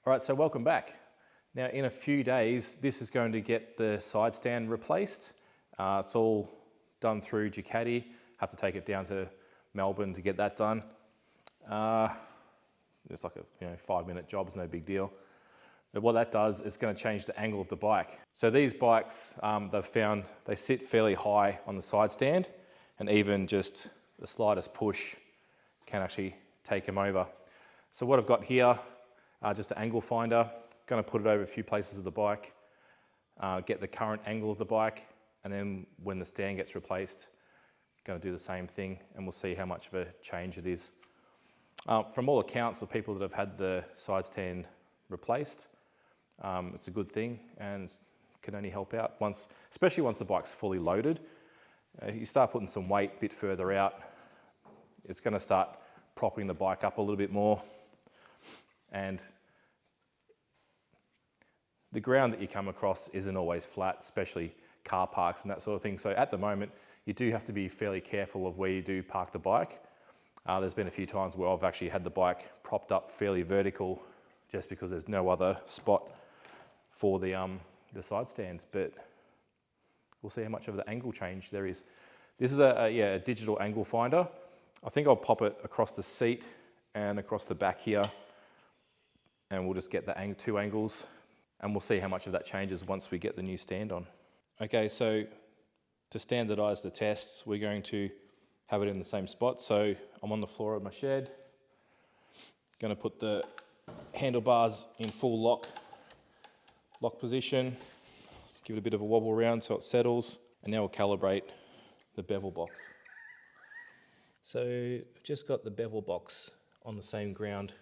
All right, so welcome back. Now in a few days, this is going to get the side stand replaced. It's all done through Ducati. Have to take it down to Melbourne to get that done. It's like a 5-minute job, it's no big deal. But what that does is going to change the angle of the bike. So these bikes, they've found they sit fairly high on the side stand, and even just the slightest push can actually take them over. So what I've got here, just an angle finder, going to put it over a few places of the bike, get the current angle of the bike, and then when the stand gets replaced, going to do the same thing, and we'll see how much of a change it is. From all accounts of people that have had the side stand replaced, it's a good thing and can only help out, especially once the bike's fully loaded. You start putting some weight a bit further out, it's going to start propping the bike up a little bit more, and the ground that you come across isn't always flat, especially car parks and that sort of thing. So at the moment, you do have to be fairly careful of where you do park the bike. There's been a few times where I've actually had the bike propped up fairly vertical just because there's no other spot for the side stands, but we'll see how much of the angle change there is. This is a digital angle finder. I think I'll pop it across the seat and across the back here, and we'll just get the two angles, and we'll see how much of that changes once we get the new stand on. Okay, so to standardize the tests, we're going to have it in the same spot. So I'm on the floor of my shed, going to put the handlebars in full lock position, give it a bit of a wobble around so it settles, and now we'll calibrate the bevel box. So I've just got the bevel box on the same ground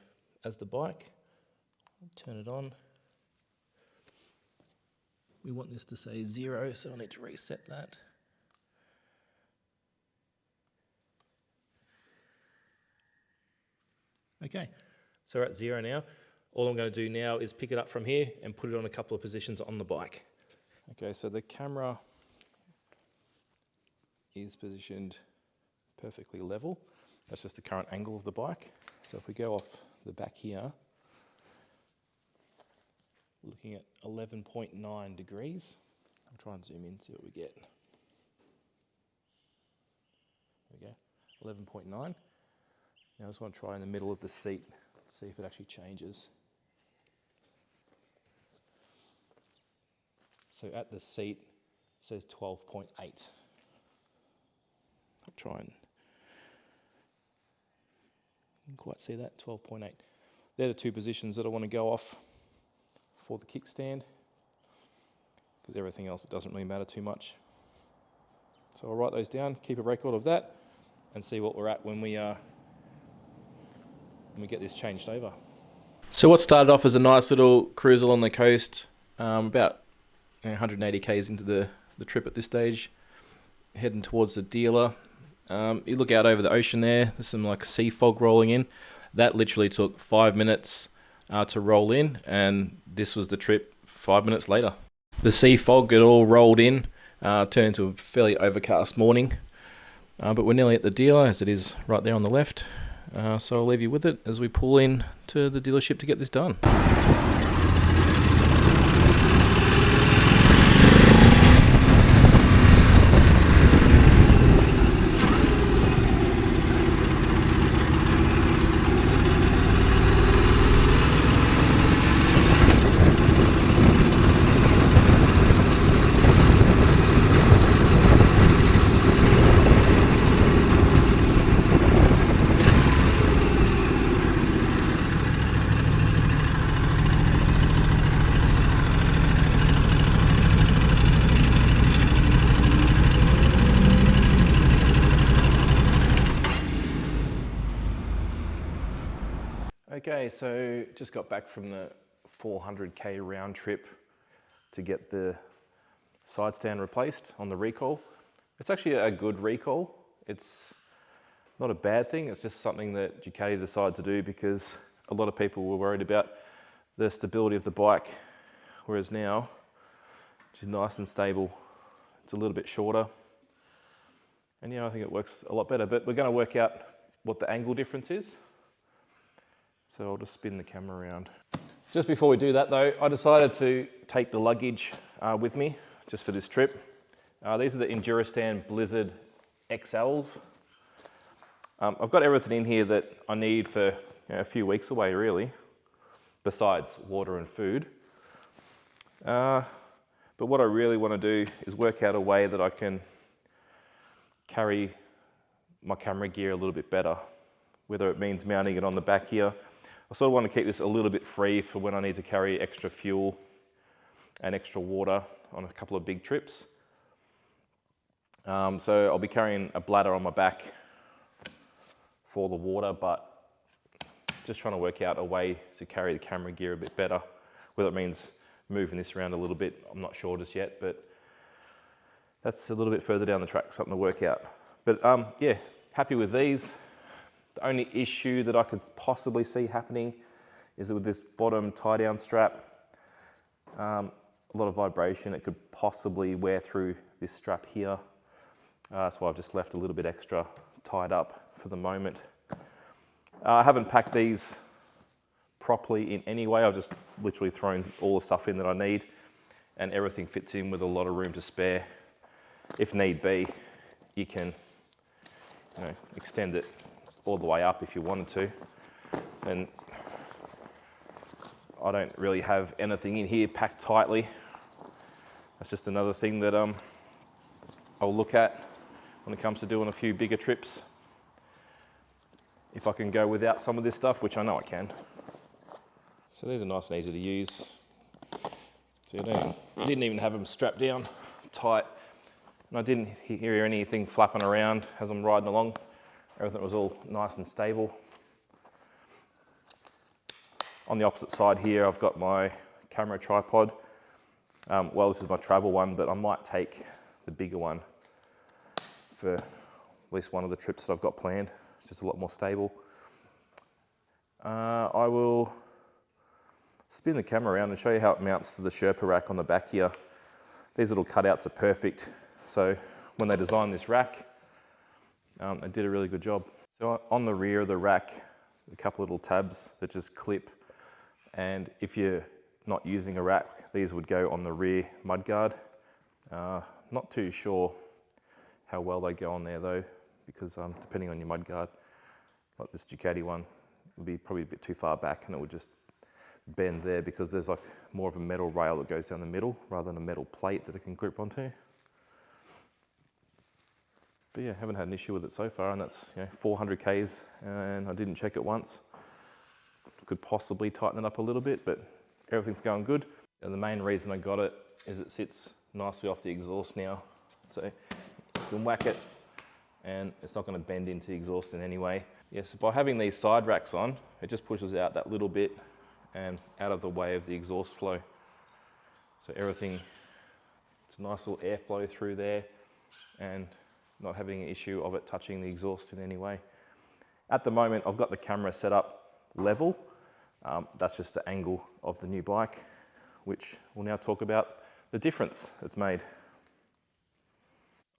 as the bike. Turn it on. We want this to say 0, so I need to reset that. Okay, so we're at 0 now. All I'm going to do now is pick it up from here and put it on a couple of positions on the bike. Okay, so the camera is positioned perfectly level. That's just the current angle of the bike. So if we go off the back here, we're looking at 11.9 degrees. I'll try and zoom in, see what we get. There we go, 11.9. Now I just want to try in the middle of the seat, see if it actually changes. So at the seat, it says 12.8. I'll try and, you can quite see that, 12.8. They're the two positions that I want to go off for the kickstand, because everything else, it doesn't really matter too much. So I'll write those down, keep a record of that, and see what we're at when we get this changed over. So what started off as a nice little cruise along the coast, about 180 k's into the trip at this stage, heading towards the dealer. You look out over the ocean there, there's some like sea fog rolling in. That literally took 5 minutes to roll in, and this was the trip 5 minutes later. The sea fog, it all rolled in, turned into a fairly overcast morning, but we're nearly at the dealer, as it is right there on the left. So I'll leave you with it as we pull in to the dealership to get this done. Okay, so just got back from the 400k round trip to get the side stand replaced on the recall. It's actually a good recall. It's not a bad thing, it's just something that Ducati decided to do because a lot of people were worried about the stability of the bike, whereas now, which is nice and stable, it's a little bit shorter. And I think it works a lot better, but we're going to work out what the angle difference is. So I'll just spin the camera around. Just before we do that though, I decided to take the luggage with me just for this trip. These are the Enduristan Blizzard XLs. I've got everything in here that I need for a few weeks away really, besides water and food. But what I really want to do is work out a way that I can carry my camera gear a little bit better, whether it means mounting it on the back here. I sort of want to keep this a little bit free for when I need to carry extra fuel and extra water on a couple of big trips. So I'll be carrying a bladder on my back for the water, but just trying to work out a way to carry the camera gear a bit better. Whether it means moving this around a little bit, I'm not sure just yet, but that's a little bit further down the track, something to work out. But yeah, happy with these. The only issue that I could possibly see happening is with this bottom tie-down strap. A lot of vibration, it could possibly wear through this strap here. That's why I've just left a little bit extra tied up for the moment. I haven't packed these properly in any way. I've just literally thrown all the stuff in that I need, and everything fits in with a lot of room to spare. If need be, you can extend it all the way up if you wanted to. And I don't really have anything in here packed tightly. That's just another thing that I'll look at when it comes to doing a few bigger trips. If I can go without some of this stuff, which I know I can. So these are nice and easy to use. So you didn't even have them strapped down tight. And I didn't hear anything flapping around as I'm riding along. Everything was all nice and stable. On the opposite side here, I've got my camera tripod. Well, this is my travel one, but I might take the bigger one for at least one of the trips that I've got planned. It's just a lot more stable. I will spin the camera around and show you how it mounts to the Sherpa rack on the back here. These little cutouts are perfect. So when they designed this rack, they did a really good job. So on the rear of the rack, a couple of little tabs that just clip. And if you're not using a rack, these would go on the rear mudguard. Not too sure how well they go on there though, because depending on your mudguard, like this Ducati one, it would be probably a bit too far back and it would just bend there because there's like more of a metal rail that goes down the middle rather than a metal plate that it can grip onto. But yeah, haven't had an issue with it so far, and that's 400 Ks, and I didn't check it once. Could possibly tighten it up a little bit, but everything's going good. And the main reason I got it is it sits nicely off the exhaust now. So you can whack it and it's not going to bend into the exhaust in any way. Yes, by having these side racks on, it just pushes out that little bit and out of the way of the exhaust flow. So everything, it's a nice little airflow through there and not having an issue of it touching the exhaust in any way. At the moment, I've got the camera set up level. That's just the angle of the new bike, which we'll now talk about the difference it's made.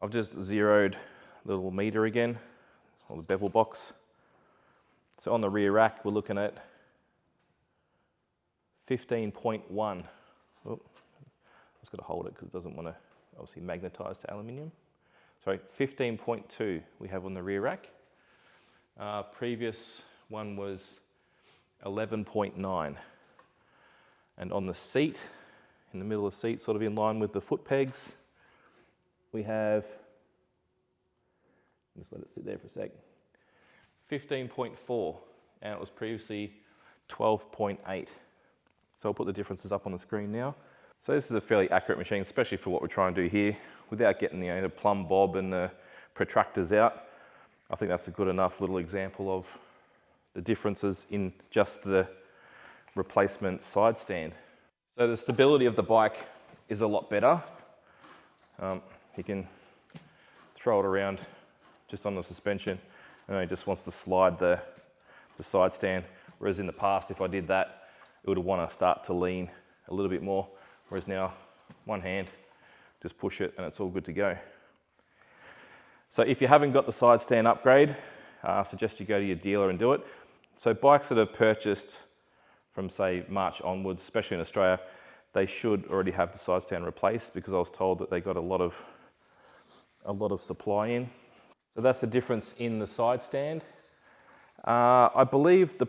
I've just zeroed the little meter again, or the bevel box. So on the rear rack, we're looking at 15.1. Oh, I just got to hold it because it doesn't want to obviously magnetize to aluminium. Sorry, 15.2 we have on the rear rack. Previous one was 11.9. And on the seat, in the middle of the seat, sort of in line with the foot pegs, we have, just let it sit there for a sec, 15.4, and it was previously 12.8. So I'll put the differences up on the screen now. So this is a fairly accurate machine, especially for what we're trying to do here, without getting the plumb bob and the protractors out. I think that's a good enough little example of the differences in just the replacement side stand. So the stability of the bike is a lot better. You can throw it around just on the suspension and it just wants to slide the side stand. Whereas in the past, if I did that, it would want to start to lean a little bit more. Whereas now, one hand, just push it and it's all good to go. So if you haven't got the side stand upgrade, I suggest you go to your dealer and do it. So bikes that are purchased from say March onwards, especially in Australia, they should already have the side stand replaced, because I was told that they got a lot of supply in. So that's the difference in the side stand. I believe the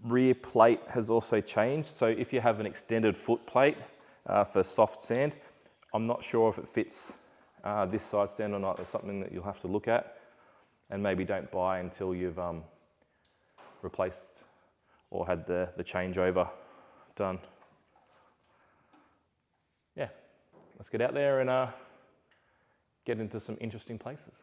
rear plate has also changed. So if you have an extended foot plate for soft sand, I'm not sure if it fits this side stand or not. It's something that you'll have to look at, and maybe don't buy until you've replaced or had the changeover done. Yeah, let's get out there and get into some interesting places.